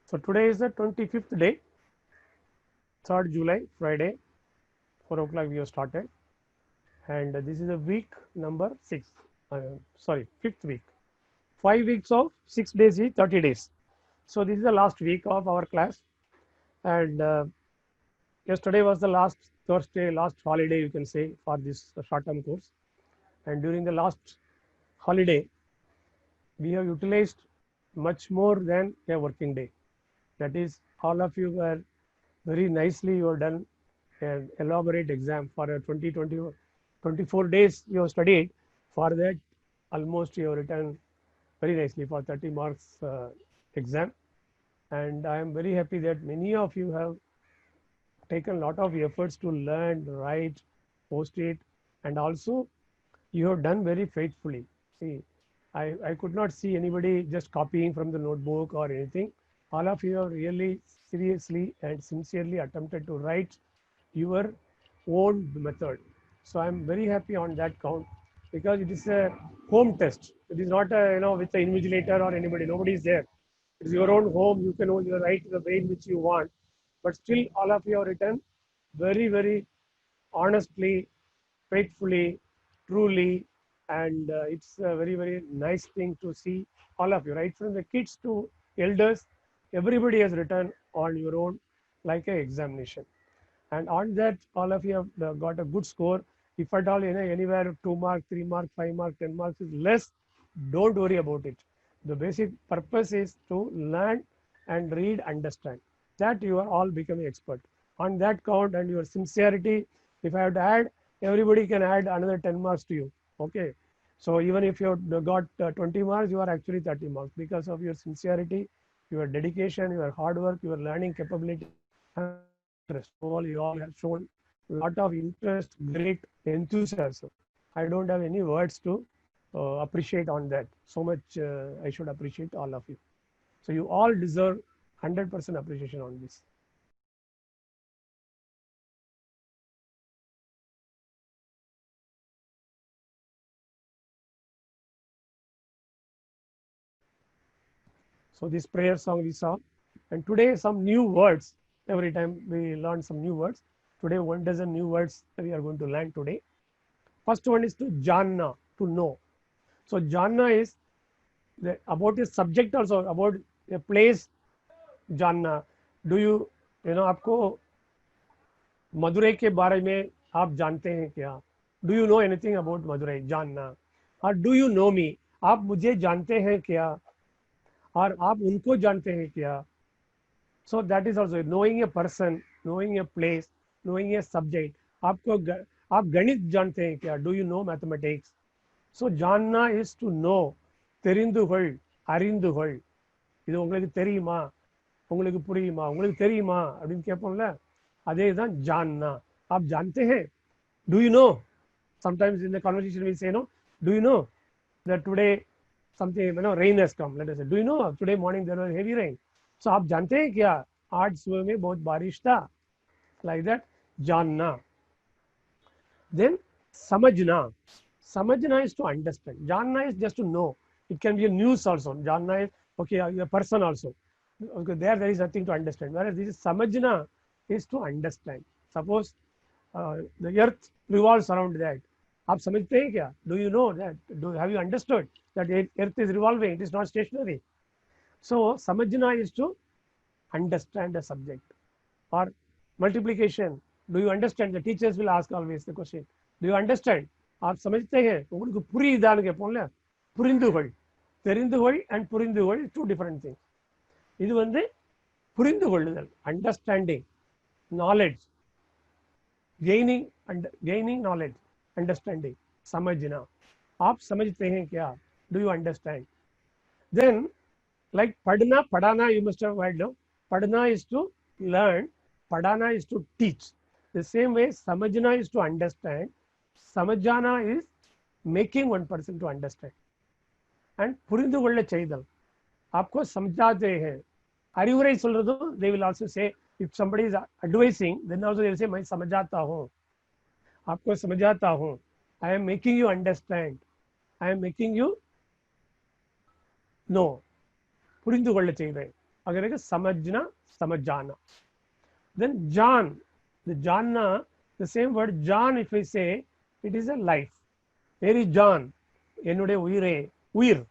So today is the 25th day, 3rd July, Friday, 4 o'clock we have started, and this is a week number 6. Sorry, 5th week. 5 weeks of 6 days is 30 days. So this is the last week of our class, and yesterday was the last Thursday, last holiday you can say for this short-term course. And during the last holiday, we have utilized much more than a working day. That is, all of you were very nicely you have done an elaborate exam for a 24 days you have studied. For that, almost you have written very nicely for 30 marks exam. And I am very happy that many of you have taken a lot of efforts to learn, write, post it, and also you have done very faithfully. See, I could not see anybody just copying from the notebook or anything. All of you have really seriously and sincerely attempted to write your own method. So I'm very happy on that count because it is a home test. It is not a, with the invigilator or anybody. Nobody is there. It's your own home. You can only write the way in which you want. But still, all of you have written very, very honestly, faithfully, truly, and it's a very, very nice thing to see all of you, right from the kids to elders. Everybody has written on your own like a examination, and on that, all of you have got a good score. If at all, anywhere 2 mark, 3 mark, 5 mark, 10 marks is less, don't worry about it. The basic purpose is to learn and read, understand. That you are all becoming expert. On that count and your sincerity, if I have to add, everybody can add another 10 marks to you. Okay. So even if you have got 20 marks, you are actually 30 marks because of your sincerity, your dedication, your hard work, your learning capability, and interest. All you all have shown a lot of interest, great enthusiasm. I don't have any words to appreciate on that. So much I should appreciate all of you. So you all deserve 100% appreciation on this. So this prayer song we saw, and today some new words. Every time we learn some new words. Today 1 dozen new words we are going to learn today. First one is to janna, to know. So janna is about a subject also, about a place जानना. Do you आपको मदुरई के बारे में आप जानते हैं क्या? Do you know anything about Madurai? जानना. और डू यू नो मी, आप मुझे जानते हैं क्या और आप उनको जानते हैं क्या? So that is also knowing a person, knowing a place, knowing a subject. आपको आप गणित जानते हैं क्या? Do you know mathematics? So ஜான்னா இஸ் டு நோ, தெரிந்துகொள், அறிந்துகொள். இது உங்களுக்கு தெரியுமா, உங்களுக்கு புரியுமா, உங்களுக்கு தெரியுமா அப்படின்னு கேட்போம்ல, அதே தான் जानना. आप जानते हैं? Do you know? Sometimes in the conversation we say, no, do you know that today something, rain has come? Let us say, do you know today morning there was heavy rain? So आप जानते हैं क्या आज सुबह में बहुत बारिश था? Like that, जानना. Then समझना. समझना is to understand. जानना is just to know. It can be a news also. जानना is okay, a person also. Okay, there is nothing to understand. Whereas this is samajna is to understand. Suppose the earth revolves around that. आप समझते हैं क्या? Do you know that? Have you understood that earth is revolving? It is not stationary. So samajna is to understand the subject. Or multiplication. Do you understand? The teachers will ask always the question. Do you understand? आप समझते हैं? உங்களுக்கு புரியுதான்னு கேட்போம்ல, புரிந்துகொள். தெரிந்துகொள் and புரிந்துகொள் two different things. இது வந்து புரிந்து கொள்ளுதல், understanding, knowledge, gaining knowledge, understanding, समझना. आप समझते हैं क्या? Do you understand? Then like पढ़ना, पढ़ाना, you must have heard, no? पढ़ना is to learn, पढ़ाना is to teach. The same way समझना is to understand, समझाना is making one person to understand. And புரிந்து கொள்ள செய்தல், आपको समझाते हैं. அறிவுரை சொல்றதும் they will also say, if somebody is advising, then also they will say मैं समझाता हूँ, आपको समझाता हूँ. I am making you understand, I am making you know. புரிந்து கொள்ள செய்தேன். अगर samajna, samajana. Then Jan, the Janna, the same word Jan, if I say, it is a life. Where is Jan? Ennude uire, uir.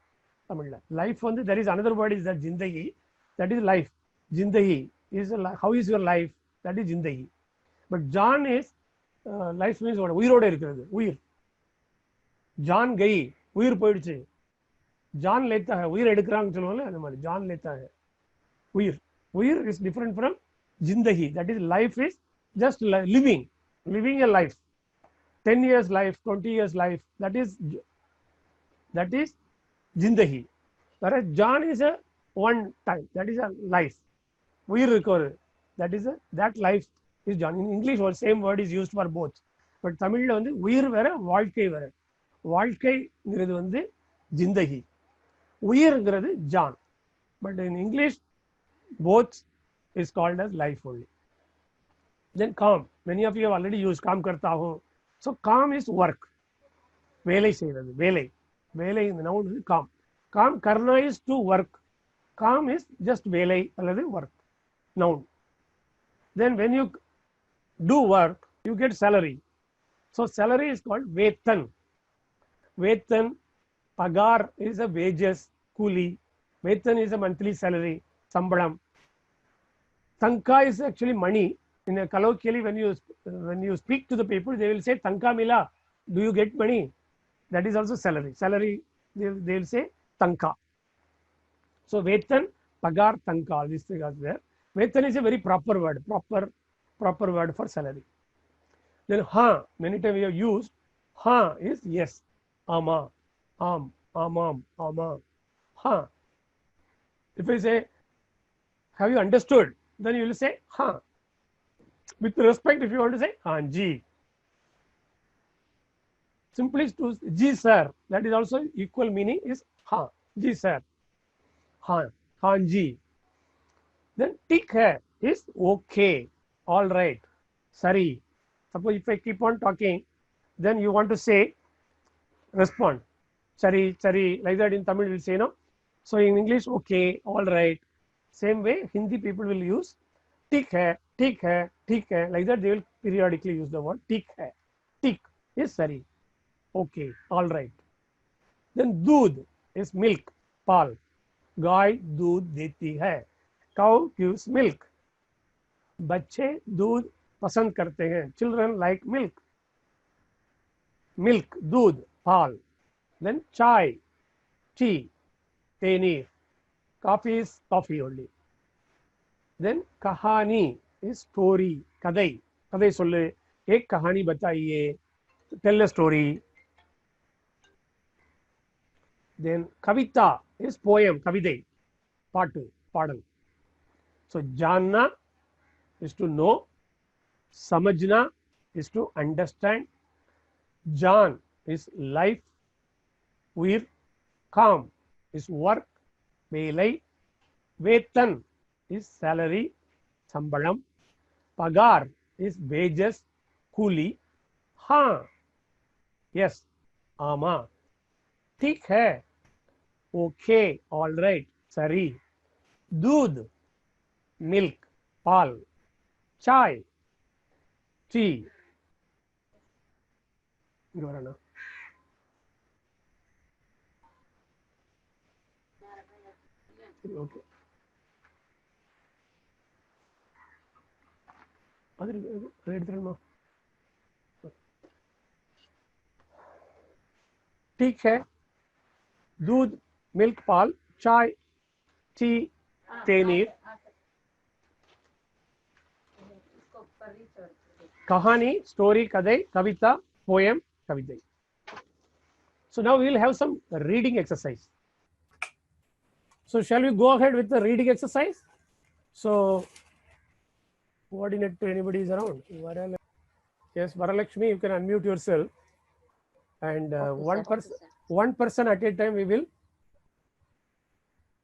Life on the, there is another word is that Jindagi, that is life. Jindagi is how is your life? That is Jindagi. But Jan is life means what? Uirode irukkirathu, uir. Jan gayi, uir poiduchu. Jan leta hai, uir edukkறாங்க சொல்லுவாங்கல அந்த மாதிரி Jan leta hai. Uir. Uir is different from Jindagi. That is life is just living a life. 10 years life, 20 years life. That is Jindagi. Whereas Jan is a one time. That is a life. Uir irukkoru. That is that life is Jan. In English, the same word is used for both. But Tamil வந்து உயிர் வேற வாழ்க்கை வேற. வாழ்க்கைங்கிறது வந்து Zindagi, உயிர்ங்கிறது John. But in English, both is called as life only. Then काम, many of you have already used काम करता हूँ. So काम is work. வேலை செய்வது, வேலை. வேலை in the noun is काम. काम करना is to work. काम is just வேலை அல்லது work. Noun. Then when you do work, you get salary. So salary is called वेतन. Vetan, pagar is a wages, kuli. Vetan is a monthly salary, sambalam. Tanka is actually money. In a colloquially, when you speak to the people, they will say tanka mila. Do you get money? That is also salary. Salary, they will say tanka. So vetan, pagar, tanka. These things are there. Vetan is a very proper word. Proper word for salary. Then ha, many times we have used. Ha is yes. Ama, amam, ama, ha. If I say, have you understood? Then you will say, ha. With respect, if you want to say, Hanji. Simply to ji sir, that is also equal meaning is ha, ji sir, ha, Hanji. Then tik hai is okay, all right, sorry. Suppose if I keep on talking, then you want to say, respond, sorry, like that in Tamil we'll say no. So in English, okay, all right. Same way, Hindi people will use tik hai, like that they will periodically use the word tik hai. Tik is sorry, okay, all right. Then doodh is milk, pal. Gaay doodh deti hai. Cow gives milk. बच्चे दूध पसंद करते हैं. Children like milk. Milk, दूध, पाल. Then chai, tea, tenir. Coffee is coffee only. Then kahani is story, kadai. Kadai solle, एक कहानी बताइए. Tell a story. Then kavita is poem, kavidai, पाटु, पाडल. So जानना is to know, samajna is to understand, Jan is life, uir, काम is work, velai, vetan is salary, sambalam, pagar is wages, kuli, हाँ, yes, ama, ठीक है, okay, all right, सरी, दूध, milk, पाल, chai, tea. Okay. ठीक है, दूध, milk, पाल, चाय, टी, तेनीर, कहानी, story, kadai, kavita, poem, kavidai. So now we will have some reading exercise. So shall we go ahead with the reading exercise? So coordinate to anybody is around. Yes, Varalakshmi, you can unmute yourself. And okay, one person at a time we will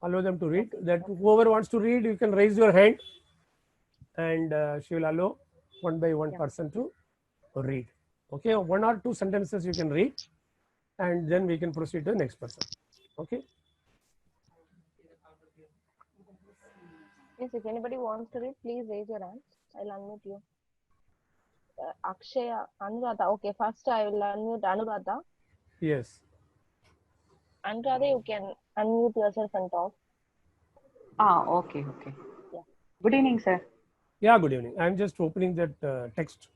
allow them to read. That whoever wants to read, you can raise your hand, and she will allow one by one person to read. Okay, 1 or 2 sentences you can read, and then we can proceed to the next person. Okay. Yes, if anybody wants to read, please raise your hand. I'll unmute you. Akshaya, Anuradha. Okay, first I will unmute Anuradha. Yes. Anuradha, you can unmute yourself and talk. Okay. Yeah. Good evening, sir. Yeah, good evening. I'm just opening that text.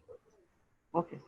Okay.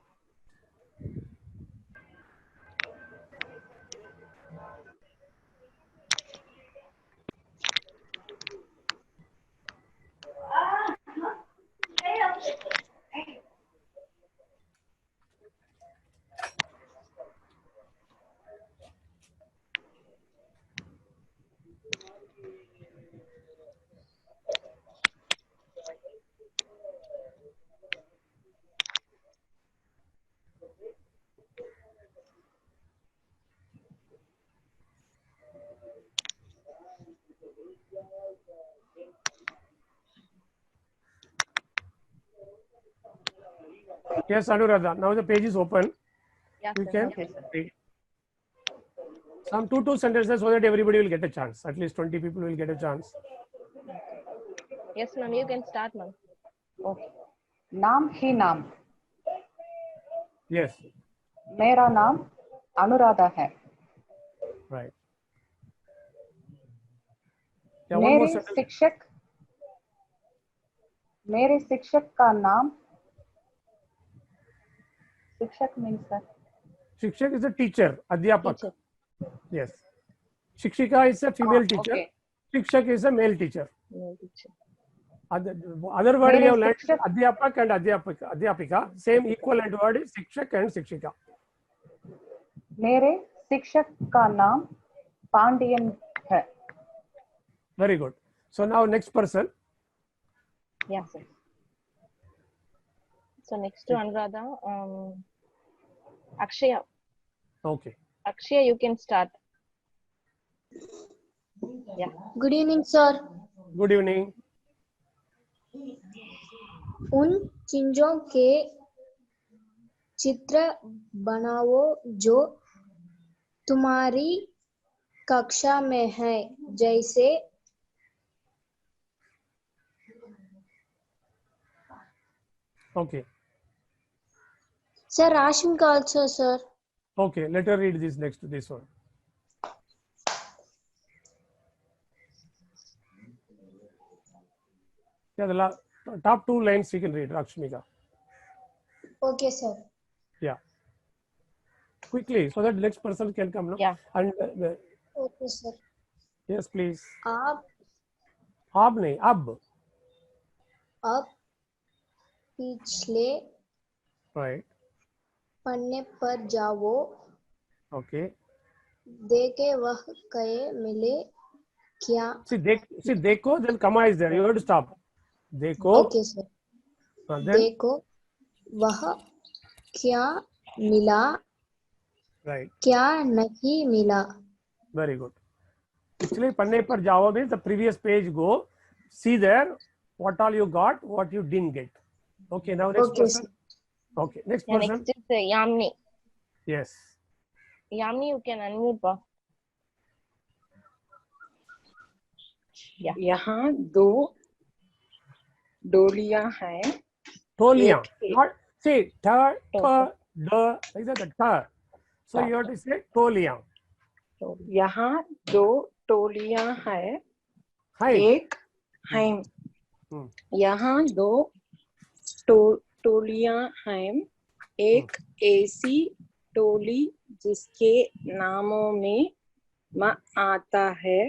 Yes, Anuradha. Now the page is open. Yes, We sir. can Okay, sir. read some two sentences so that everybody will get a chance. At least 20 people will get a chance. Yes, ma'am. You can start, ma'am. Okay. नाम ही नाम. Yes, मेरा नाम अनुराधा है. right. Yeah, one more मेरे sentence. शिक्षक का नाम. शिक्षक means sir. Shikshak is a teacher, Adhyapak. Teacher. Yes. Shikshika is a female teacher. Okay. Shikshak is a male teacher. No teacher. Other word we Mere have learned Shikshak- Adhyapak and Adhyapika. Same equivalent word is Shikshak and Shikshika. मेरे शिक्षक का नाम पांडियन है. Very good. So now next person. Yes, sir. So next to Anuradha, Akshaya. Okay. Akshaya, you can start. Yeah. Good evening, sir. Good evening. उन चीजों के चित्र बनाओ जो तुम्हारी कक्षा में है, जैसे Okay. Sir, Ashmika also, sir. Okay. Let her read this next to this one. Yeah, the top two lines you can read, Rakshmika. Okay, sir. Yeah. Quickly, so that next person can come now. Yeah. And Okay, sir. yes, please. आप Ab nahi, ab. अब पिछले Right. पन्ने पर जाओ, Okay. देखे वह कहे मिले क्या. See, dekho, then comma is there. You have to stop. Dekho. Okay, sir. And then, देखो वह क्या मिला, right. क्या नहीं मिला. Very good. Actually, panne par jao means the previous page go. See there what all you got, what you didn't get. Okay. Now next Okay, person. sir. Okay. Next Yeah, person. next is Yamni. Yes. Yamni, you can unmute, pa. Yeah. यहाँ दो डोलियां हैं. Toliyan. एक- Not see ta Okay. the like that the ta. So you have to say toliyan. यहाँ दो टोलियां हैं. Hi. एक हैं. यहाँ दो टोलियां हैं. एक ऐसी टोली जिसके नामों में म आता है.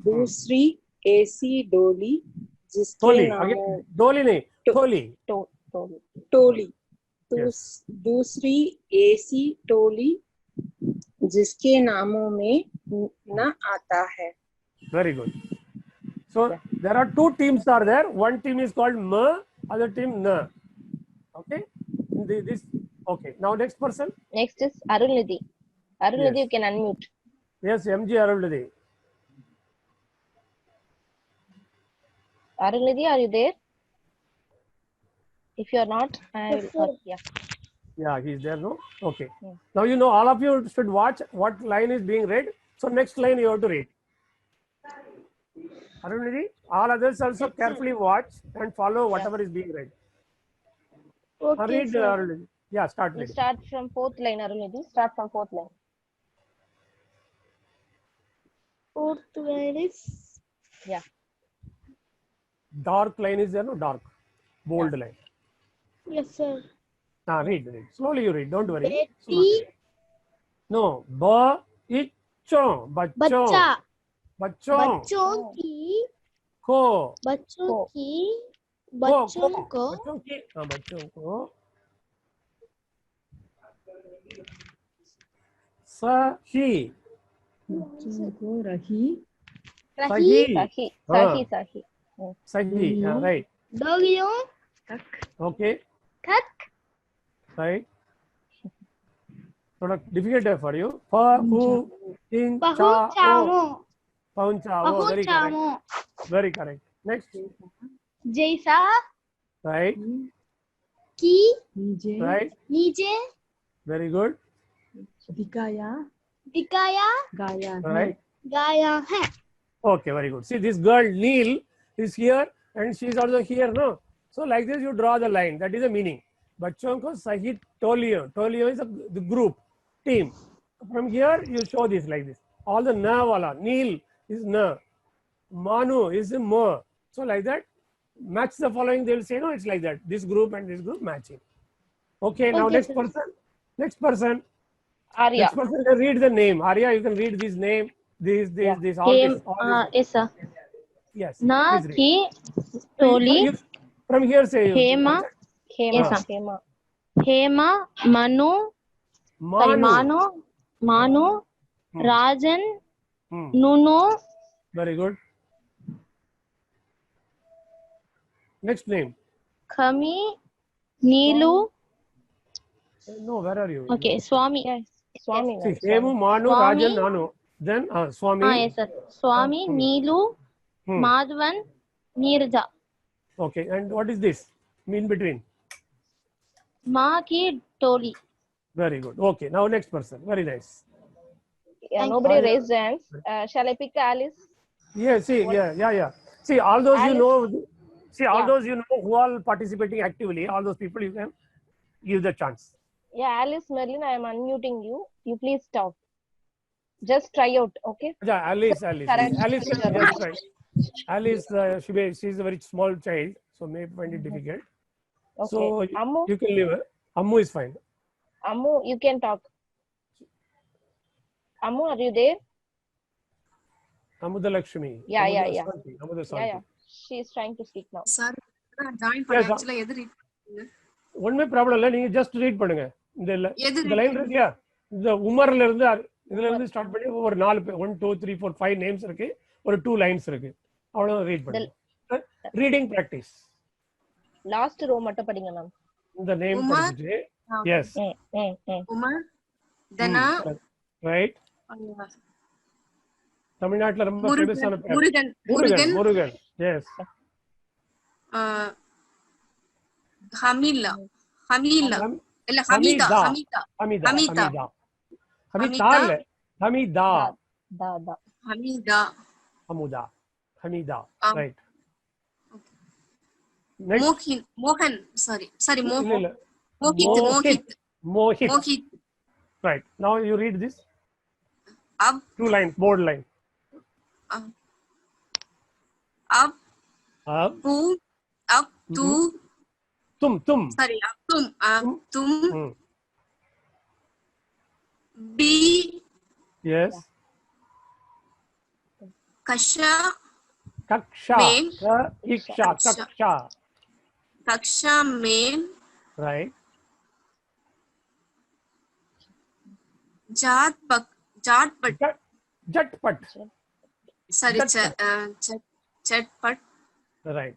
दूसरी ऐसी डोली जिसके Toli. नामों Again. Doli nahi. Toli. टोली. Yes. दूसरी ऐसी टोली जिसके नामों में न आता है. Very good. So there are two teams are there. One team is called ma, other team na. Okay. This. Okay. Now next person. Next is Arunidhi. Arunidhi, Yes. you can unmute. Yes, MG Aruladi. Arunidhi, are you there? If you are not, I Yes, will. sir. Yeah. Yeah, he's there, no? Okay. Yeah. Now you know all of you should watch what line is being read. So next line you have to read. Arunidhi, all others also carefully watch and follow whatever is being read. Okay, Read, sir. Arunidhi. Yeah, start You reading. start from fourth line, Arunidhi. Start from fourth line. Fourth line is Yeah. Dark line is there, no? Dark. Bold line. yes, sir. Read. Slowly you read, don't worry. Betty, No. Bachcho. बच्चा Bachcho. बच्चों की Ko. बच्चों को। की बच्चों को बच्चों की बच्चों को सही बच्चों को रही रही Sahi. हाँ, Sahi. Sahi. सही right. डोगियों Okay, तक right. थोड़ा difficult है for you. Pahunchao. Pahunchao. Very correct. पहुंचाओ Very correct. Next. जैसा Right. कि नीचे Right. नीचे Very good. दिखाया दिखाया गाया है Right. गाया है Okay, very good. See, this girl Neil is here and she is also here, no? So like this, you draw the line. That is the meaning. बच्चों को सही टोलियो. Tolio is the group, team. From here, you show this like this. All the na wala. Neil is na. Manu is ma. So like that, match the following. They will say, no, it's like that. This group and this group matching. Okay, now Okay, next sir. person. Next person. Arya. Next person can read the name. Arya, you can read this name. This, Yeah. all Hem this. All this. ऐसा Yes. ना please read. की टोली From here say you. Hema Hema. Yes. Hema. Hema Manu sorry, Manu. Manu Hmm. Rajan Hmm. नुनो Very good. Next name. खमी Neelu No, where are you? Okay Swami Yes. Swami. See, ma'am, Hemu, Swami. Manu, Swami. Rajan, Nanu. Then Swami. हाँ yes sir Swami Hmm. Neelu Hmm. Madhavan Neerja Okay, and what is this? In between. माँ की टोली Very good. Okay, now next person. Very nice. Yeah, Thank nobody you. raised hands. Shall I pick Alice? Yeah, see, yeah. See, all those you Alice. know. See, all Yeah. those you know who are participating actively. All those people you can give the chance. Yeah, Alice Merlin, I am unmuting you. You please stop. Just try out, okay? Yeah, Alice. Correct. Alice, yes, right. Alice, she's a very small child, so may find it difficult. Okay. So Ammu, you can leave her. Ammu is fine. Ammu, you can talk. Ammu, are you there? Amudha Lakshmi. Yeah. Amudha Santi. Yeah. She is trying to speak now. Sir join Yes, பண்ண sir. ஆக்சுவலா எது read பண்ணுங்க? ஒண்ணுமே problem இல்ல, நீங்க just read பண்ணுங்க. எது இந்த லைன் இருக்கியா, இந்த உமர்ல இருந்து இதுல இருந்து ஸ்டார்ட் பண்ணி ஒரு 4 1 2 3 4 5 நேம்ஸ் இருக்கு, ஒரு 2 லைன்ஸ் இருக்கு, அவ்வளவு ரீட் பண்ணுங்க. Reading practice. Last row மட்டும் படிங்க மேம். இந்த நேம் உமர். படிச்சிட்டு எஸ் உமர் தனா ரைட். தமிழ்நாட்டுல ரொம்ப ஃபேமஸான பேர் முருகன் முருகன். எஸ். ஹமீலா இல்ல ஹமீதா ஹமீதா ஹமீதா. இல்ல ஹமீதா Da. ஹமீதா ஆம். ரைட். நெக்ஸ்ட் மோகன் சாரி இல்ல Mohit Mohit right. Now you read this अब 2 lines, bold line. अब अब तू तुम सॉरी अब तुम Hmm. B yes. कक्षा Kaksha. में Kaksha. कक्षा में Right. जाट पट Jatpat. Sorry Jatpat. चटपट Right.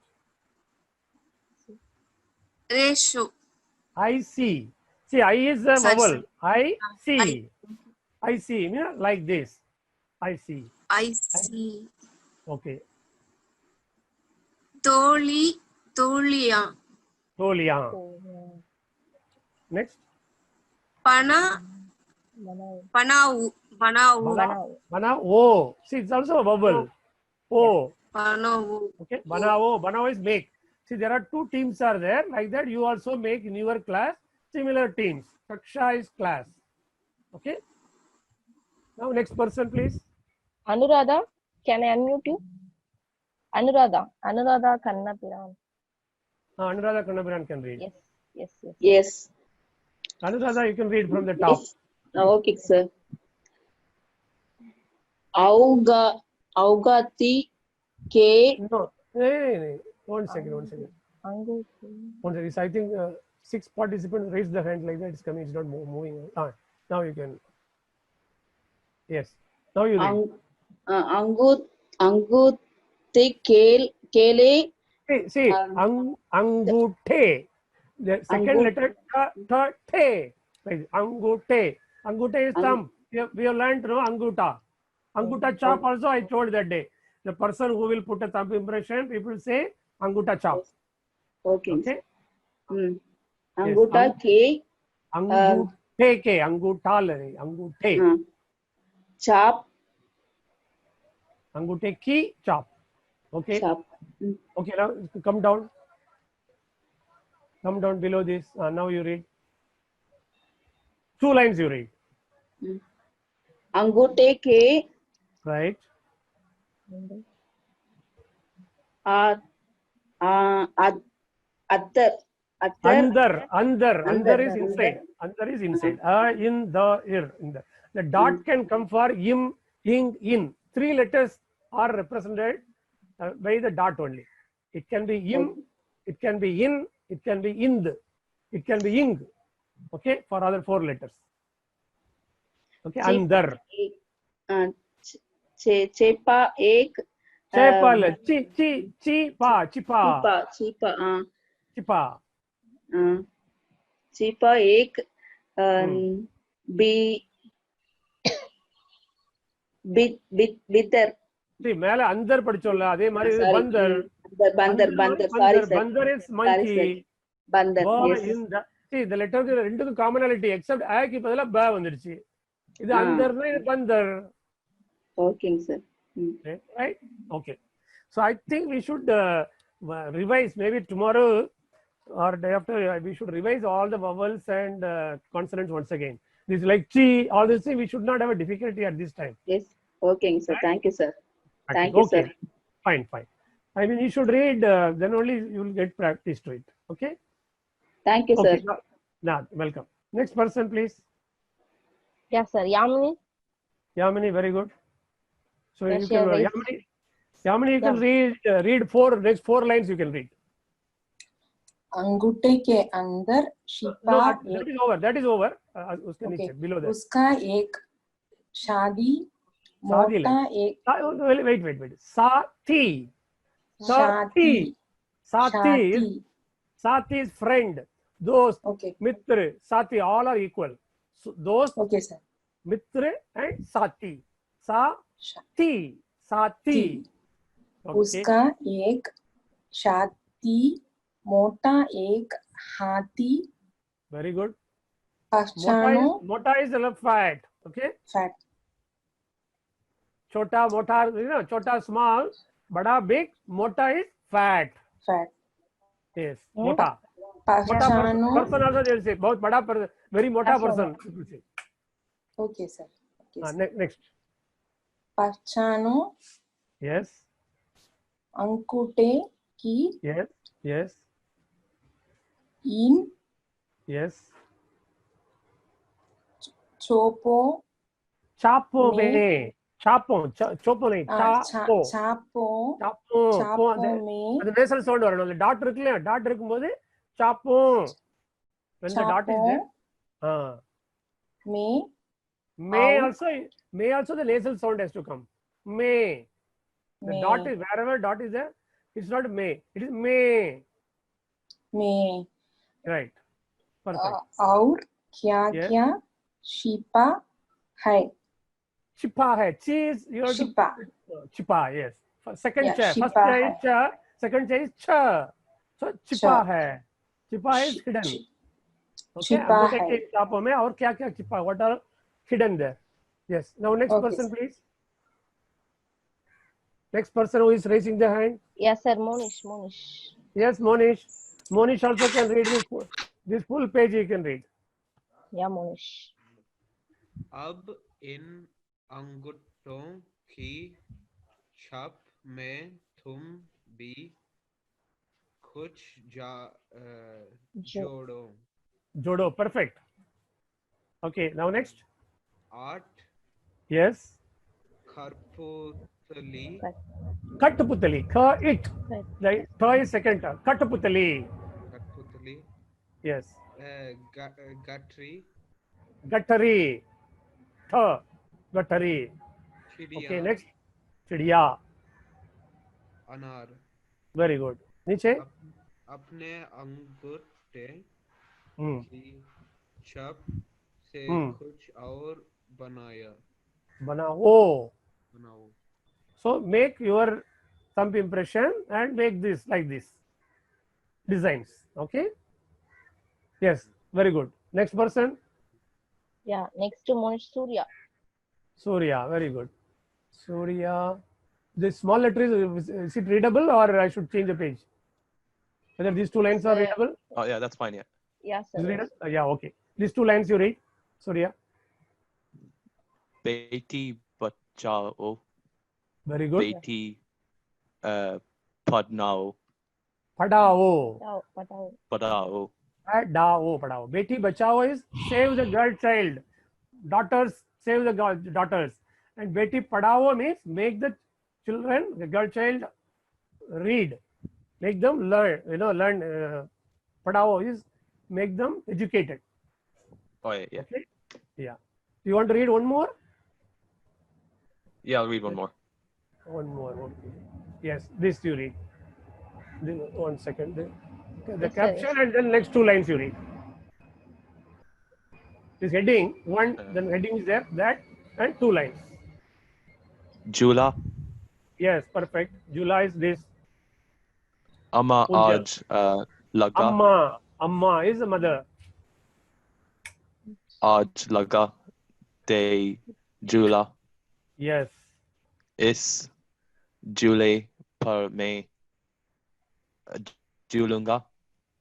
Ratio I see. See, I is a Sorry, vowel. sir. I see. I see. Like this. I see. I see Okay. तोलिया Tolia. Next. बनाऊ Mana. O. See, it's also a vowel. O. Banavu. Okay, banao is make. See, there are two teams are there. Like that, you also make in your class similar teams. Kaksha is class. Okay. Now next person, please. Anuradha, can I unmute you? Anuradha Kannapiran. Anuradha Kannapiran can read. Yes. Yes. Anuradha, you can read from the top. Yes. Okay, sir. Augati K. No. Hey. One second. Angu. One second. I think 6 participants raised the hand like that. It's coming. It's not moving. Now you can. Yes. Now you read. Angute Kele. See, angute. The second letter te. Like angute. Angute is thumb. We have learned, no, anguta. Anguta chop also I told that day. The person who will put a thumb impression, people say anguta chop. Okay. Yes, Anguta K. angute ke. Anguta angute. Chop. Angute ki chop. Okay. Chop. Okay, now come down. Come down below this. Now you read. 2 lines you read. Angute K. Right. Under is inside. Under is inside. In the. The dot can come for im, ing, in. 3 letters are represented by the dot only. It can be im, it can be in, it can be ind, it can be ing. Okay, for other 4 letters. Okay, under. Chepa ek. Chepal, chipa. Chipa. Chepa ek. Bitter. See, மேல அந்தர் படிச்சோம்ல அதே மாதிரி இது Sorry. Bandar. Bandar. Sorry, sir. Bandar is Sorry, monkey. sir. Bandar. Yes. See, the letters ரெண்டுக்கும் commonality except ஆக்கு பதிலா ப வந்துருச்சு. இது அந்தர்னா இது பந்தர். Okay, sir. Right? Okay. So I think we should revise maybe tomorrow or day after. We should revise all the vowels and consonants once again. This is like chi, all this thing we should not have a difficulty at this time. Yes. Okay, sir. Thank you, sir. Thank you, Okay. sir. Fine. I mean, you should read, then only you will get practice to it. Okay? Thank you, sir. Okay. Now, welcome. Next person, please. Yes, sir. Yamini, very good. So Yes, you can, sure, Yamini, you can read next 4 lines you can read. अंगूठे के अंदर Shifa No, that is over. उसके नीचे, below that. उसका एक शादी मोटा एक Wait. Sati is friend. Dost, mitra, sati, all are equal. So, dost, okay, sir. mitra and sati. Sati. Okay. उसका एक शादी मोटा एक हाथी. Very good. पहचानो. Mota is fat. Okay. Fat. Chota, mota, chota small, bada big, mota is fat. Yes, mota. पहचानो. Person also they will say, बहुत बड़ा person, very mota person. Okay, sir. Next. पहचानो. Yes. अंगूठे की. Yes. इन. Yes. Chopo नहीं. Chapo में அது nasal sound வரணும். அந்த டாட் இருக்குல்ல, டாட் இருக்கும்போது சாப்போ. when the dot is there may also the nasal sound has to come. May. The dot is wherever dot is there, it's not may, it is may. Right. Perfect. और क्या क्या शिपा है. Chipa hai. Cheese. Chipa. Chipa. Yes. Second cha. First cha is cha. Second cha is cha. So chipa hai. Chipa is hidden. Okay. Chipa hai. Chapo mein aur kya chipa? What are hidden there? Yes. Now next person, please. Next person who is raising the hand. Yes, sir. Monish. Yes, Monish. Monish also can read this full page. He can read. Yeah, Monish. अब इन अंगूठों की छाप में तुम भी कुछ जोड़ो. Jodo. Perfect. Okay. Now next. आठ Yes. खरपुतली. Kattuputali. Ka it. Right. Ka is second term. Kattuputali. खरपुतली. Yes. गठरी. Gattari. Tha. Gattari. चिड़िया. Okay. Next. Chidiya. अनार. Very good. नीचे. अपने अंगूठे Hmm. की छाप से कुछ और बनाओ. So make your thumb impression and make this like this designs. Okay. Yes. Very good. Next person. Yeah. Next to Monish, Surya. Surya. Very good. Surya. This small letter is it readable or I should change the page? Whether these two lines are readable? Oh yeah, that's fine. Yeah. Yes, Is sir. it readable? Yeah. Okay. These two lines you read. Surya. Beti bachao. Very good. Beti padnao. Padao. Patao. Padao. Padao. Beti bachao is save the girl child. Daughters save the daughters. And Beti padao means make the children, the girl child read. Make them learn. Learn. Padao is make them educated. Oh yeah. Yeah. Okay. Yeah. You want to read one more? Yeah, I'll read one more. One more. Okay. Yes, this you read. Then 1 second. The Yes, caption sir. and then next two lines you read. This heading, one, then heading is there, that, and two lines. Jula. Yes, perfect. July is this. Amma Ujjal. aj laga. Amma. Amma is the mother. Aj laga. De Jula. Yes. Is Jule par me Julunga.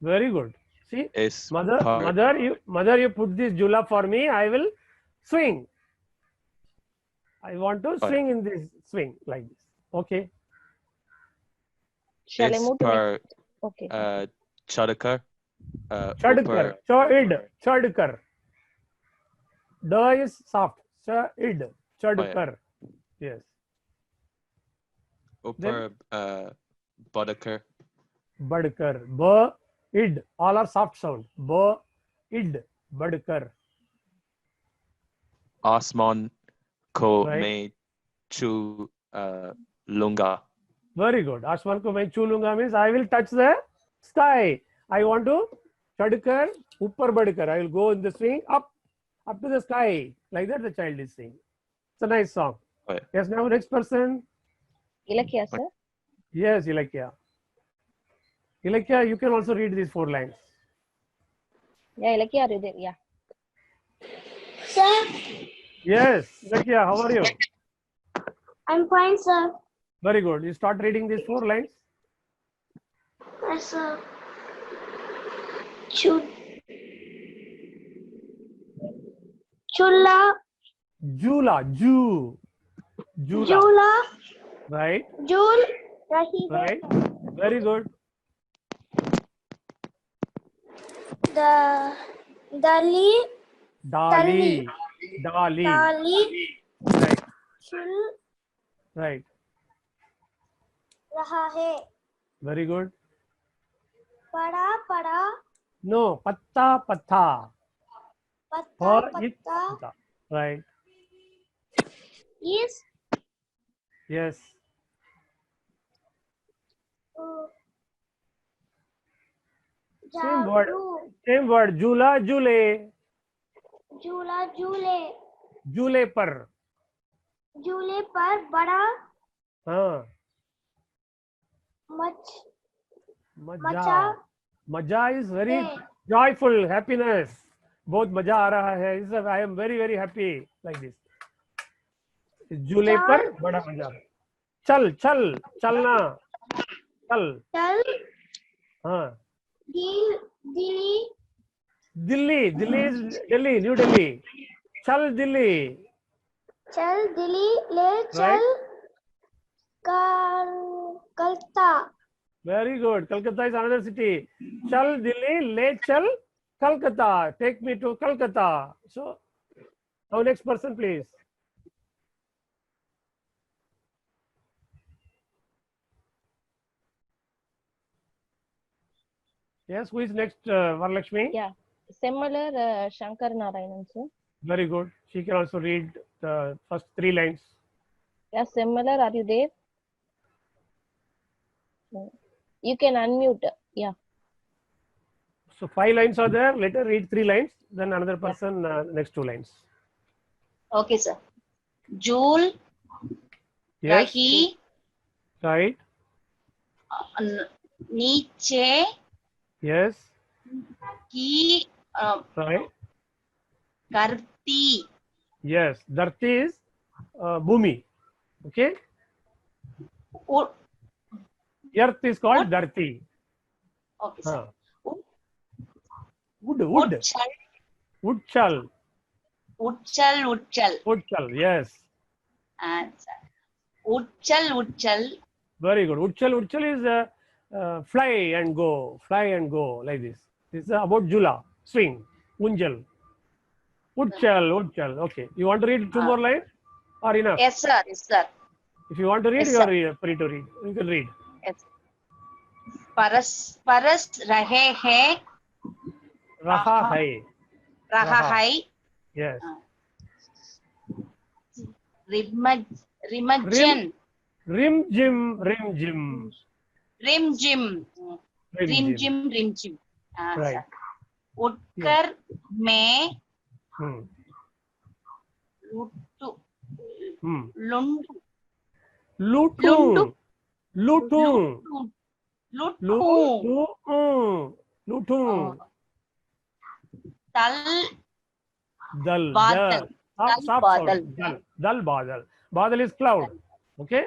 Very good. See, Is mother, you put this Jula for me. I will swing. I want to swing in this swing like this. Okay. Shall I is move to per next? Okay. Chadakar. Chadkar. Chadkar. Da is soft. Chad. Chadkar. Yes. Upper Badakar. Badkar. Ba, id. All are soft sound. Ba, id. Badkar. Asman ko Right. me chu lunga. Very good. Ashman ko main chulunga means I will touch the sky. I want to chadkar, upper badkar. I will go in the swing up to the sky. Like that the child is saying. It's a nice song. Right. Yes, now next person. Ilakya, sir. Yes, Ilakya. Ilakya, you can also read these 4 lines. Yeah, Ilakya, are you there? Yeah. Sir, Yes, Ilakya, how are you? I'm fine, sir. Very good. You start reading these 4 lines. Yes, sir. Chula, Jula, Jula. Jula, Right, Jul, Rahi, right. Very good. Dali, Dali. Dali. Dali, Right, Chul, right. Raha hai. Very good. Pada, No, patta, patta. patta, it, patta, patta. Right. is, Yes. Same word. Jadu, Same word. Jula, Jule. Jula, Jule, Jule par. Jule par, bada, हाँ. mach, Maja. Maja is very hai. joyful, happiness. बहुत मजा आ रहा है. I am very, very happy like this. Jule par बड़ा मजा. चल चल चलना चल चल हाँ Delhi Delhi Delhi is Delhi New Delhi चल दिल्ली चल दिल्ली ले चल Calcutta very good Kolkata is another city चल दिल्ली ले चल Kolkata take me to Kolkata so now next person please yes who is next Varalakshmi Yeah. Similar Shankar Narayanan, sir. very good she can also read the first 3 lines Yeah, similar. Are you there? You can unmute. Yeah. so 5 lines are there let her read 3 lines then another person next 2 lines Okay, sir. Jul, yes Rahi, right Niche, yes Ki, right Karti. yes dharti is bhumi okay Ud, earth is called dharti okay, sir. wood Udchal, woodchal Udchal. woodchal yes And Udchal. very good woodchal is fly and go like this is about jula swing unjal woodchal okay you want to read 2 more lines or enough Yes, sir. if you want to read Yes, you sir. are free to read you can read Yes. Paras rahe hai, raha hai raha hai, yes Rimajin, rim jim Rim Jim. right Sir. Utkar mein Lutu. Dal. Dal badal. Badal is cloud. Okay.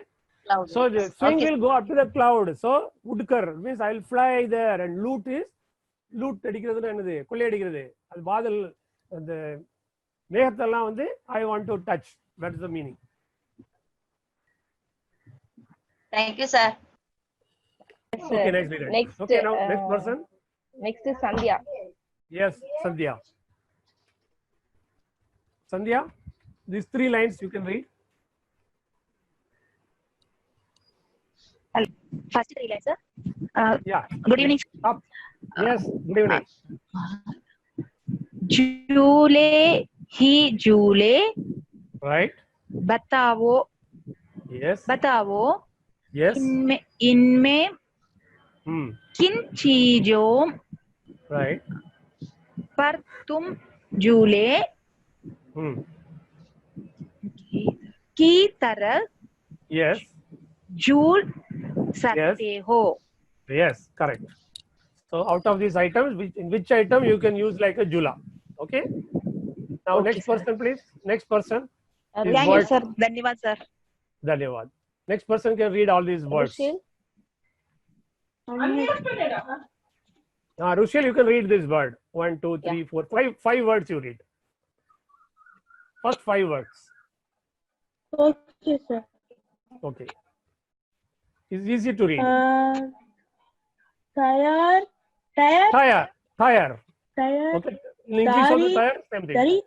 So the swing will go up to the cloud. So woodkar means I will fly there, and loot is loot அடிக்கிறது என்னது கொள்ளை அடிக்கிறது அது பாதல் அந்த மேகத்தெல்லாம் வந்து I want to touch that is the meaning. Thank you, sir. Okay, next leader. Next, okay, now next person. Next is Sandhya. Yes, Sandhya. Sandhya, these 3 lines you can read. First 3 lines, sir. Yeah. Good evening. Up. Yes, good evening. Jule, he Jule. Right. Batavo. Yes. Batavo. Yes. इनमें किन चीजों right पर तुम झूले की तरह yes झूल सकते हो. Yes, correct. So out of these items, in which item you can use like a jula? Okay. Now Okay, next person, please. Next person. Thank you, sir. धन्यवाद, sir. Dhanyavad. Next person can read all these words. Rushil, you can read this word. 1, 2, 3, 4, 5 words you read. First 5 words. Okay, sir. Okay. It's easy to read. Tire. Okay. In English also tire, same thing.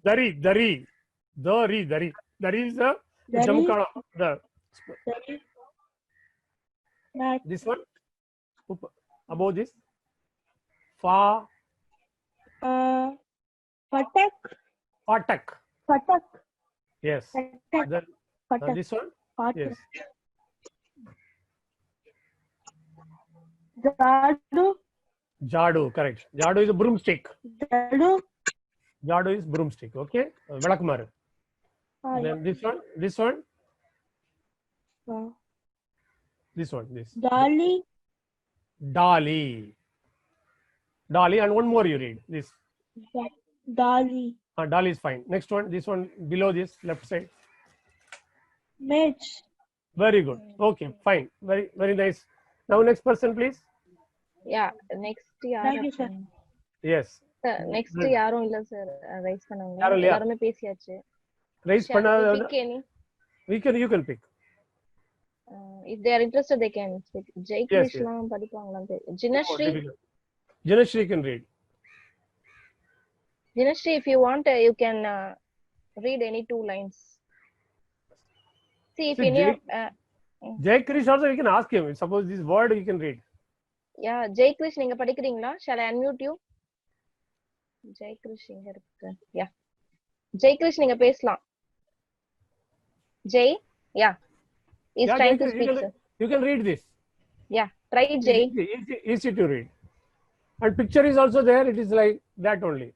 Dari. Dari is the jamkana. This one. Above this. Fa. Fatak. Yes. Then, this one. Yes. Jadu, correct. Jadu is a broomstick. Jadu is broomstick. Okay. Velakmar. Then this one. This. Dali. And one more you read. This. Dali. Dali is fine. Next one. This one below this left side. Match. Very good. Okay, fine. Very nice. Now next person, please. Yeah, next Thank you, sir. Yes. next Good. யாரும் இல்ல sir rice பண்ணவங்க யாரும் இல்லையா? எல்லாருமே பேசியாச்சு. Raise Shall பண்ண. we pick any? You can pick. If they are interested, they can speak. Jai Yes, Krishna படிப்பாங்களான்னு தெரியல. Jinashri, Jinashri can read. Jinashri, if you want, you can read any 2 lines. See if See, any. Jai Krish also we can ask him. Suppose this word you can read. Yeah, Jai Krish நீங்க படிக்கிறீங்களா? Shall I unmute you? Jai Krish இங்க இருக்கு. Yeah. Jai Krish நீங்க பேசலாம். Jai, yeah. He's Yeah, trying Jai to Krish, speak, sir. you can read this. Yeah, try Jai. Easy to read. And picture is also there. It is like that only.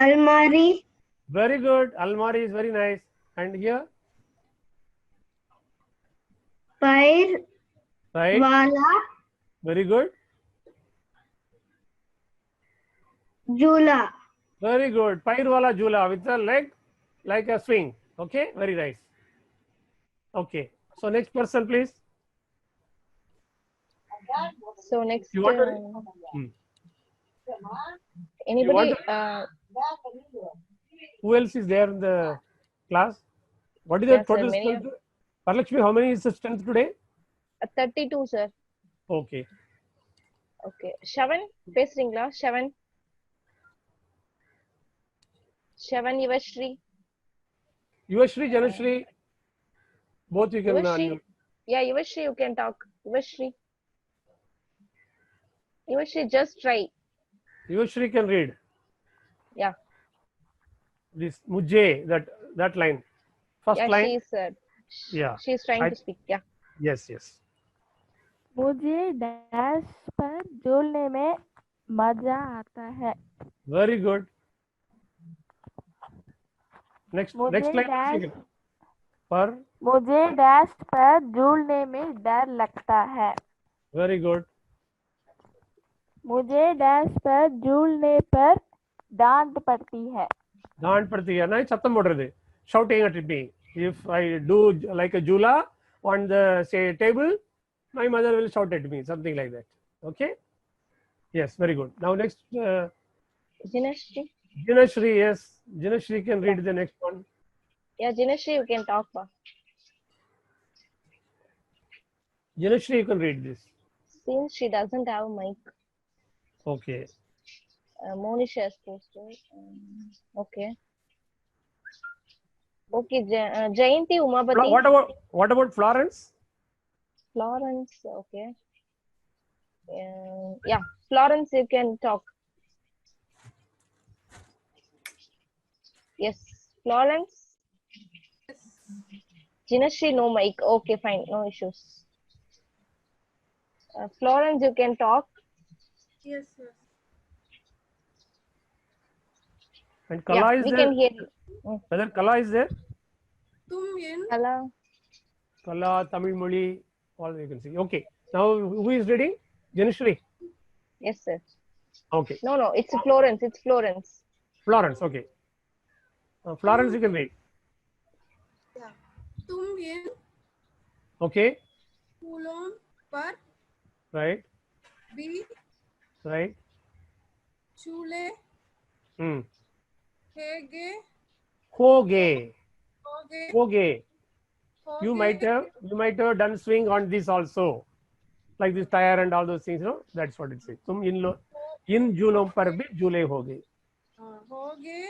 Almari, Very good. Almari is very nice. And here, Pair, right? Wala, Very good. Jula. Very good. Pair wala jula with a leg like a swing. Okay. Very nice. Okay. So next person, please. So next, You want to? anybody? You Who else is there in the class? What is the Yes, sir, total many strength? Paralakshmi, how many is the strength today? 32, sir. Okay. Okay. Shavan, பேசுறீங்களா? Shavan. Shavan, Yuvashri. Yuvashri, Janashri, both you can. Yuvashri. Yeah, Yuvashri, you can talk. Yuvashri. Yuvashri, just try. Yuvashri can read. Yeah. This mujhe, that line. First Yeah, line. she's Yeah. she's trying to speak. Yeah. Yes. मुझे dash पर झूलने में मजा आता है. Very good. Next मुझे line. Dash पर. मुझे डैश पर झूलने में डर लगता है. Very good. मुझे डैश पर झूलने पर डांट पड़ती है. डांट पड़ती है ना सत्तम போடுறது shouting at me. If I do like a jula on the say table, my mother will shout at me, something like that. Okay. Yes, very good. Now next, Jinashri. Jinashri. Yes, Jinashri can read the next one. Yeah, Jinashri, you can talk. Jinashri, you can read this. Since she doesn't have mic, Okay. Monisha has posted. Okay. Okay, Jayanti Umabati. What about Florence? Florence, okay. Yeah, Florence, you can talk. Yes, Florence. Jinashri, no mic. Okay, fine, no issues. Florence, you can talk. Yes, sir. And Kala is we there. can hear you. Whether Kala is there? Kala. Kala, Tamil Moli, all you can see. Okay. Now who is reading? Janashri. Yes, sir. Okay. No, it's Florence. It's Florence. Florence. Okay. Florence, you can read. Yeah. तुम इन Okay. फूलों पर Right. भी Right. झूले हैगे Hoge. होगे Hoge. You might have done swing on this also, like this tire and all those things. You know, that's what it says. तुम इन झूलों पर भी झूले होगे. होगे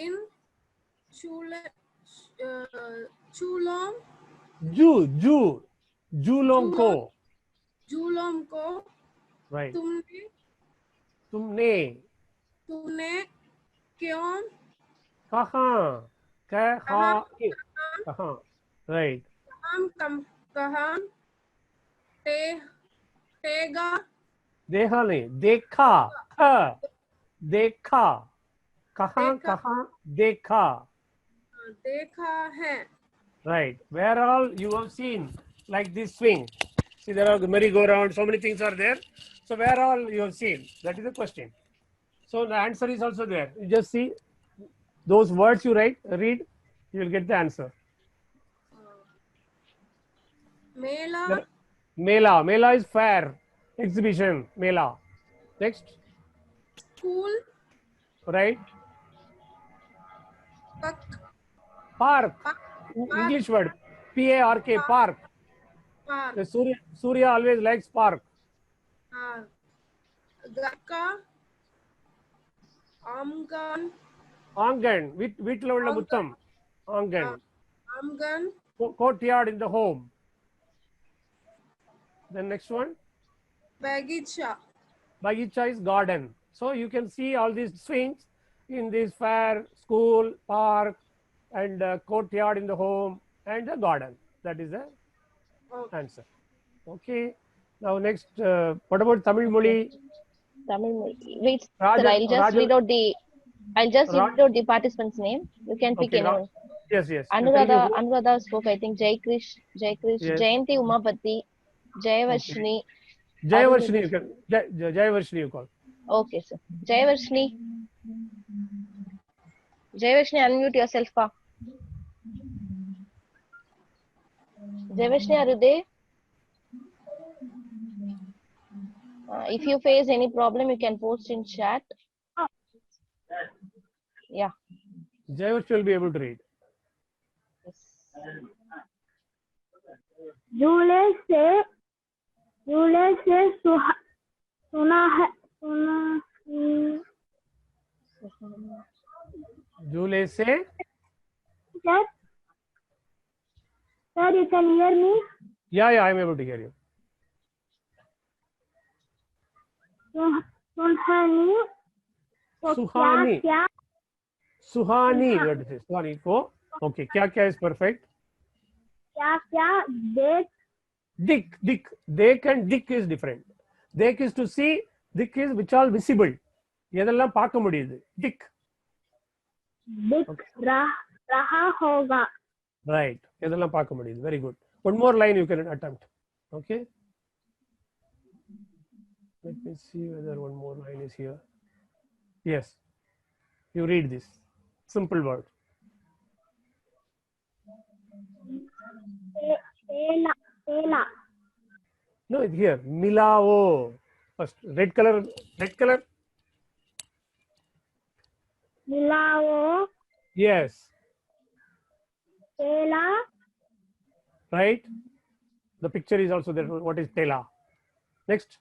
इन झूले झूलों झूलों को. झूलों को Right. तुमने क्यों कहाँ right. कहाँ टेगा देखा नहीं देखा देखा कहाँ देखा देखा है. right. Where all you have seen like this swing. See, there are the merry-go-round, so many things are there. So where all you have seen? That is the question. So the answer is also there. You just see those words you read, you will get the answer. Mela Mela is fair, exhibition, Mela. Next, school right? park Park, English word, P-A-R-K, park. The Surya always likes park. घर का आंगन Angan, வீட்டில் உள்ள முத்தம். Angan. आंगन Courtyard in the home. Then next one, बगीचा Bagicha is garden. So you can see all these things in this fair, school, park, and courtyard in the home and the garden. That is the answer. Okay. Now next, what about Tamil Moli? Tamil Moli. Wait, Rajan- sir, I'll just read out the participant's name. You can pick Okay, anyone. Yes, yes. Anuradha spoke, I think. Jayakrish, Yes. Jayanti Umapati, Jayavashni. Jayavarshini, you can. Jayavarshini, you call. Okay, sir. Jayavashni, unmute yourself, pa. Jayavashni, are you there? If you face any problem, you can post in chat. Yeah. Jayavarshini will be able to read. झूले से सुना है झूले से. Sir, you can hear me? Yeah, I am able to hear you. Suhani Suhani. क्या Suhani, what is it? Suhani को. Okay, क्या is perfect? क्या Dick. Dek and dick is different. Dek is to see, dick is which all visible. எதெல்லாம் பார்க்க முடியுது. Dick. रहा होगा. Right. எதெல்லாம் பார்க்க முடியுது. Very good. One more line you can attempt. Okay. Let me see whether one more line is here. Yes. You read this. Simple word. पेला No, it's here. Milao. First, red color. मिलाओ Yes. पेला Right. The picture is also there. What is tela? Next.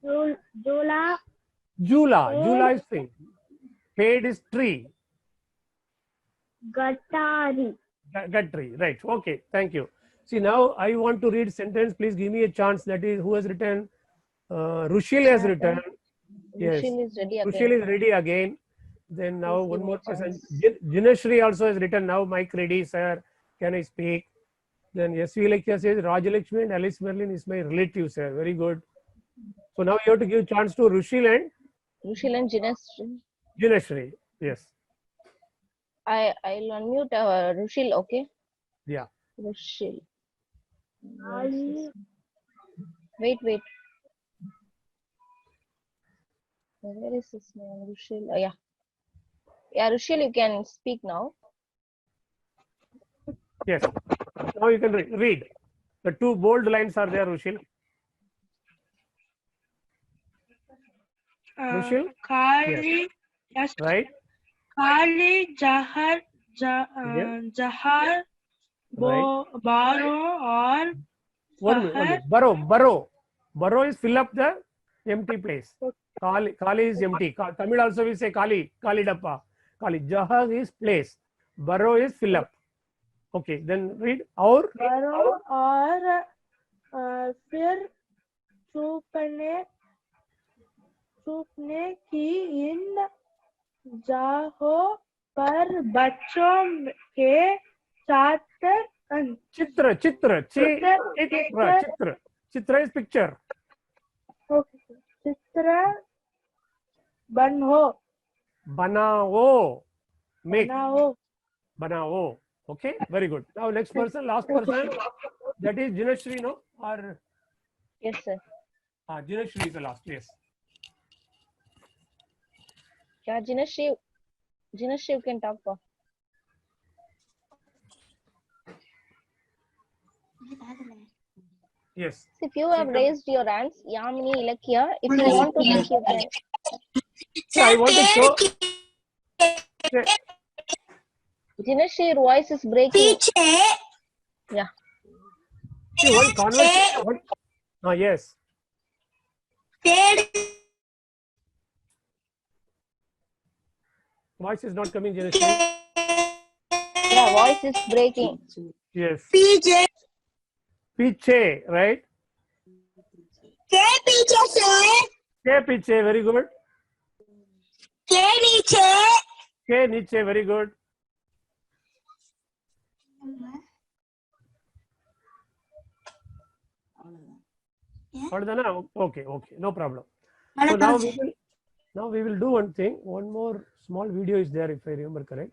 झूला Jula is thing. Paid is tree. गटारी Tree. Right. Okay. Thank you. See, now I want to read sentence. Please give me a chance. That is, who has written? Rushil has written. Yes. Rushil is ready again. Then now one more person. Jinashri also has written. Now mic ready, sir. Can I speak? Then SV Lakshya says Rajalakshmi and Alice Merlin is my relative, sir. Very good. So now you have to give chance to Rushil and Jinashri. Yes. I'll unmute Rushil, okay? Yeah. Rushil. Wait. Where is his name? Rushil. Oh, yeah. Yeah, Rushil, you can speak now. Yes. Now you can read. The two bold lines are there, Rushil. Rushil? Kali, yes. Right. Kali, Jahar, Baro, or Baro is fill up the empty place. Kali is empty. Tamil also we say Kali Dappa. Kali. Jahar is place. Baro is fill up. Okay, then read. Or Baro और फिर छुपने की इन जगहों पर बच्चों के साथ चित्र is picture. चित्र बनाओ make. बनाओ. Okay, very good. Now next person, last person. That is Jinashri, no? Or yes, sir. Jinashri is the last. Yes. Yeah, Jinashri, you can talk for. Yes. If you have raised your hands, Yamini, Ilakya, if you want to speak, you can. Yeah, I want to show. Dinesh, your voice is breaking. Yeah. See, one conversation. Yes. Voice is not coming, Janesh. Yeah, voice is breaking. Yes. Piche, right? Ke piche, very good. Ke niche, very good. Okay, no problem. So now we will do one thing. One more small video is there, if I remember correct.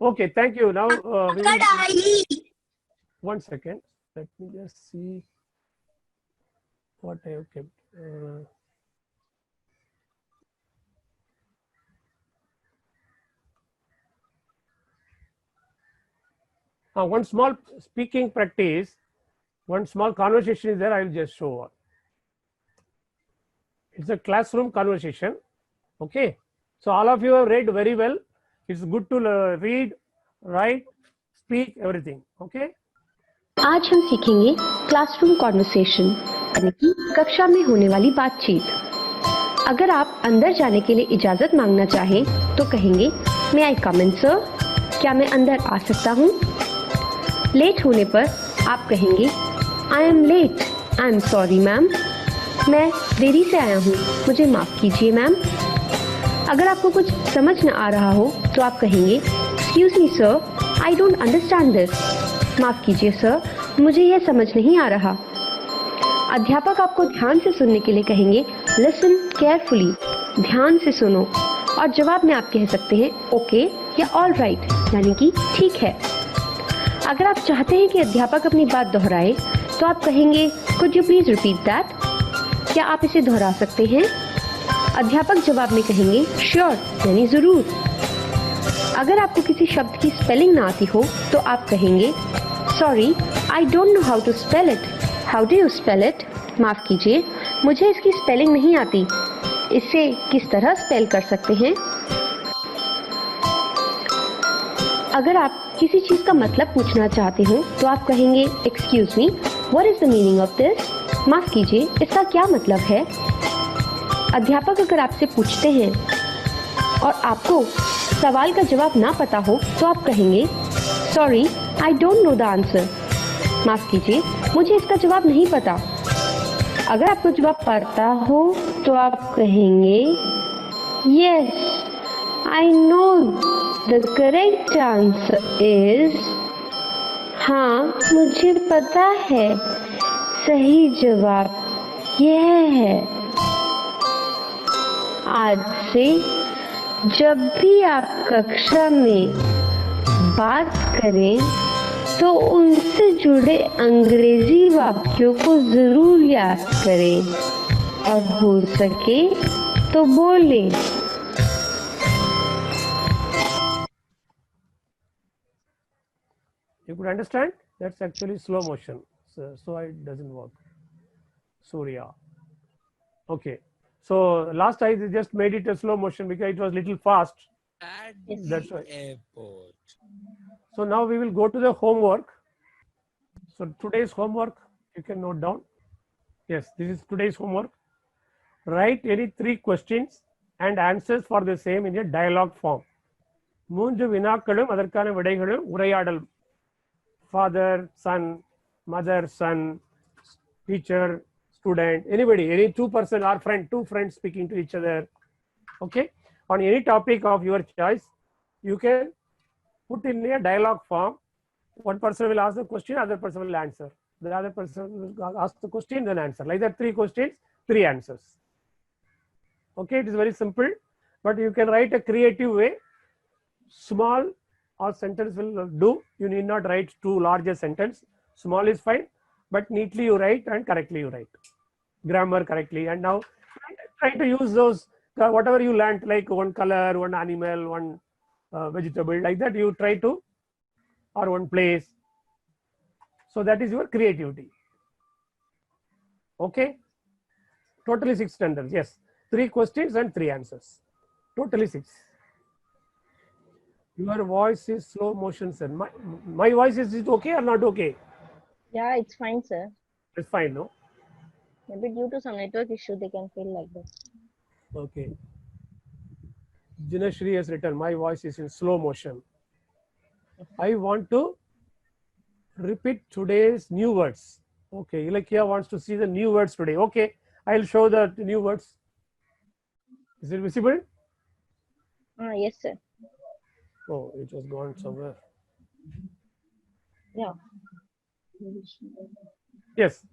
Okay, thank you. Now we will, one second. Let me just see what I have kept. One small speaking practice, one small conversation is there. I will just show. It's a classroom conversation. Okay. So all of you have read very well. It's good to read, write, speak, everything. Okay. आज हम सीखेंगे classroom conversation, यानी कि कक्षा में होने वाली बातचीत। अगर आप अंदर जाने के लिए इजाजत मांगना चाहें तो कहेंगे मे आई कम इन सर, क्या मैं अंदर आ सकता हूँ। लेट होने पर आप कहेंगे I am late, I am sorry ma'am, मैं देरी से आया हूँ, मुझे माफ़ कीजिए मैम। अगर आपको कुछ समझ न आ रहा हो तो आप कहेंगे excuse me sir, I don't understand this, माफ़ कीजिए सर, मुझे यह समझ नहीं आ रहा। अध्यापक आपको ध्यान से सुनने के लिए कहेंगे लिसन केयरफुली, ध्यान से सुनो, और जवाब में आप कह सकते हैं ओके या ऑल राइट, यानी कि ठीक है। अगर आप चाहते हैं कि अध्यापक अपनी बात दोहराए तो आप कहेंगे could you please repeat that, क्या आप इसे दोहरा सकते हैं। अध्यापक जवाब में कहेंगे श्योर, यानी ज़रूर। अगर आपको किसी शब्द की स्पेलिंग ना आती हो तो आप कहेंगे sorry I don't know how to spell it, how do you spell it, माफ़ कीजिए मुझे इसकी स्पेलिंग नहीं आती, इसे किस तरह स्पेल कर सकते हैं। अगर आप किसी चीज़ का मतलब पूछना चाहते हो तो आप कहेंगे excuse me what is the meaning of this, माफ़ कीजिए इसका क्या मतलब है। अध्यापक अगर आपसे पूछते हैं और आपको सवाल का जवाब ना पता हो तो आप कहेंगे sorry I don't know the answer, माफ़ कीजिए मुझे इसका जवाब नहीं पता। अगर आपको जवाब पता हो तो आप कहेंगे yes I know the correct answer is, हाँ मुझे पता है सही जवाब यह है। आज से जब भी आप कक्षा में बात करें तो उनसे जुड़े अंग्रेजी वाक्यों को जरूर याद करें और हो सके तो बोलें। You could understand? That's actually slow motion, so it doesn't work. Surya. Okay. So last I just made it a slow motion because it was little fast. That's why. Airport. So now we will go to the homework. So today's homework you can note down. Yes, this is today's homework. Write any 3 questions and answers for the same in a dialogue form. 3 வினாக்களும் அதற்கான விடைகளும் உரையாடல். Father, son, mother, son, teacher, student, anybody, any 2 person or friend, 2 friends speaking to each other. Okay, on any topic of your choice, you can put in a dialogue form. One person will ask the question, other person will answer. The other person will ask the question, then answer. Like that, 3 questions, 3 answers. Okay, it is very simple, but you can write a creative way. Small or sentence will do. You need not write too large a sentence. Small is fine, but neatly you write and correctly you write. Grammar correctly. And now try to use those whatever you learnt, like one color, one animal, one vegetable, like that you try to, or one place. So that is your creativity. Okay. Totally 6 sentences. Yes. 3 questions and 3 answers. Totally 6. Your voice is slow motion, sir. My voice is it okay or not okay? Yeah, it's fine, sir. It's fine, no? Maybe due to some network issue, they can feel like that. Okay. Jinashri has written, my voice is in slow motion. I want to repeat today's new words. Okay, Ilakia wants to see the new words today. Okay, I'll show the new words. Is it visible? Yes, sir. Oh, it has gone somewhere. Yeah. Yes,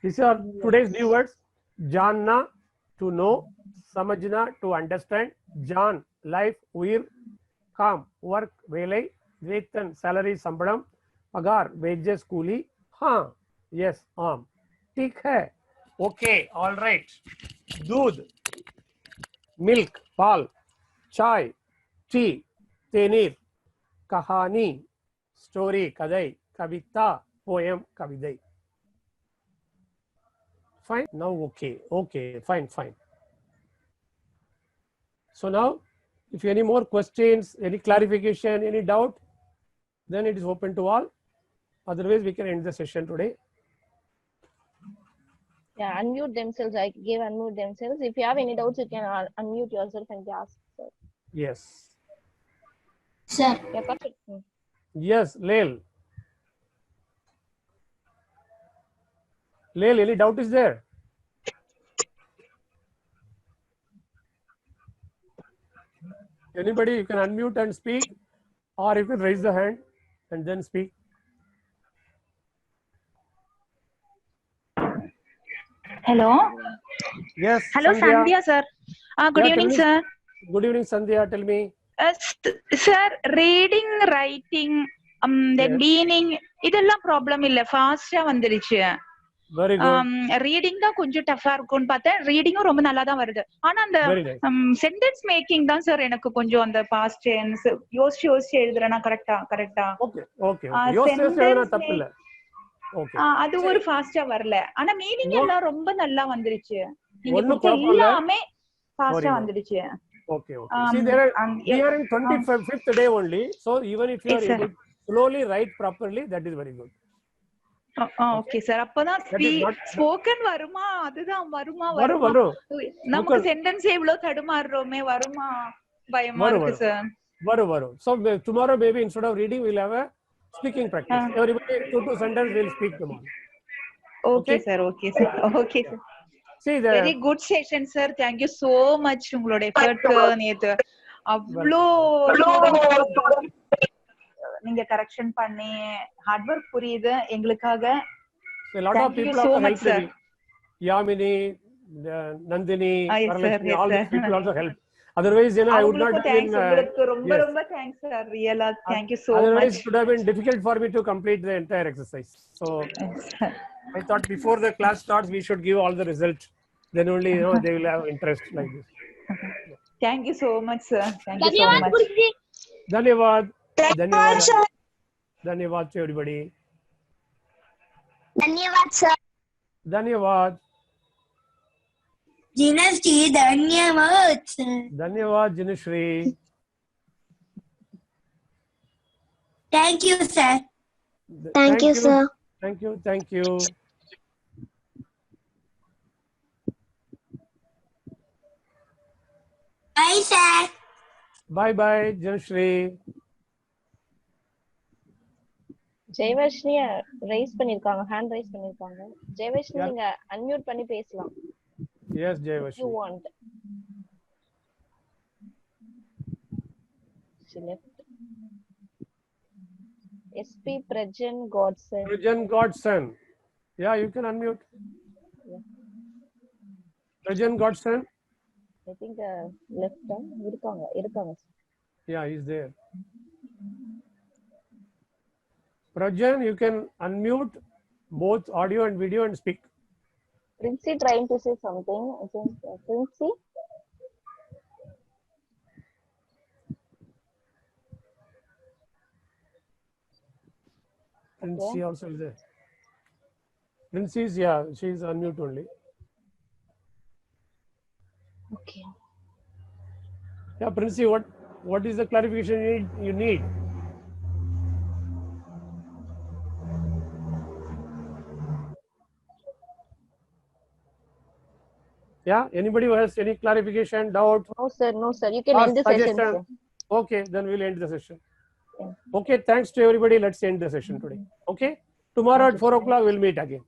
these are today's new words. Janna, to know. Samajna, to understand. Jan, life, weir. Kam, work, velai. Vetan, salary, sambadam. Pagar, wages, kuli. Haan, yes, ठीक है. Okay, all right. Doodh, milk, paal. Chai, tea. Tenir, kahani. Story, kadai. Kavita, poem, kavidai. Fine. Now, okay, fine. So now, if any more questions, any clarification, any doubt, then it is open to all. Otherwise, we can end the session today. Yeah, unmute themselves. I gave unmute themselves. If you have any doubts, you can unmute yourself and ask. Sir. Yes. Sir. Yeah, got it. Yes, Lail. Lail, any doubt is there? Anybody, you can unmute and speak, or you can raise the hand and then speak. Hello. Yes. Hello, Sandhya, sir. Good evening, sir. Good evening, Sandhya. Tell me. Sir, reading, writing, then meaning, இதெல்லாம் problem இல்ல, ஃபாஸ்டா வந்துருச்சு. Very good. Reading தான் கொஞ்சம் டஃபா இருக்கும்னு பார்த்தேன். ரீடிங்கும் ரொம்ப நல்லா தான் வருது. ஆனா அந்த சென்டென்ஸ் மேக்கிங் தான் சார் எனக்கு கொஞ்சம் அந்த பாஸ்ட் டென்ஸ் யோசிச்சு எழுதுறேனா கரெக்டா. ஓகே. யோசிச்சு எழுதுனா தப்பு இல்ல. ஓகே. அது ஒரு ஃபாஸ்டா வரல. ஆனா மீனிங் எல்லாம் ரொம்ப நல்லா வந்துருச்சு. ஒண்ணு குழப்பம் இல்ல. எல்லாமே ஃபாஸ்டா வந்துருச்சு. Okay. See, we are in 25th day only. So even if you are able to slowly write properly, that is very good. Okay sir. அப்பதான் ஸ்போக்கன் வருமா, அதுதான் வருமா நமக்கு சென்டென்ஸ் இவ்வளவு தடுமாறுறோமே, வருமா பயமா இருக்கு சார். வரும். So tomorrow maybe instead of reading we'll have a speaking practice. Everybody two sentence will speak tomorrow. Okay sir. See, very good session sir. Thank you so much. உங்களோட எஃபர்ட் நேத்து அவ்ளோ நீங்க correction பண்ணி hard work புரியுது எங்களுக்காக. A lot of people also helped me. Yamini, Nandini, Varalakshmi, all these people also helped. Otherwise, I would not have been. ரொம்ப thanks sir. Really, thank you so much. Otherwise, it would have been difficult for me to complete the entire exercise. So, I thought before the class starts, we should give all the results. Then only they will have interest like this. Thank you so much, sir. Thank you so much. Dhanyavad to everybody. Dhanyavad sir. Dhanyavad. Jinashri, dhanyavad sir. Dhanyavad Jinashri. Thank you sir. Thank you sir. Thank you. Bye sir. Bye Jinashri. Jayavarshini rice பண்ணிருக்காங்க, hand rice பண்ணிருக்காங்க. ஜெயவர்ஷினி நீங்க unmute பண்ணி பேசலாம். Yes, Jayavashni. You want. She left. SP Prajan Godson. Yeah, you can unmute. Yeah. Prajan Godson. I think left இருக்காங்க. Yeah, he's there. Prajan, you can unmute both audio and video and speak. Princey trying to say something. I think Princey. Princey also is there. Princey is, yeah, she is on mute only. Okay. Yeah, Princey, what is the clarification you need? Yeah, anybody who has any clarification, doubt? No, sir. No, sir. You can end the session, sir. Okay, then we'll end the session. Okay, thanks to everybody. Let's end the session today. Okay, tomorrow at 4 o'clock we'll meet again.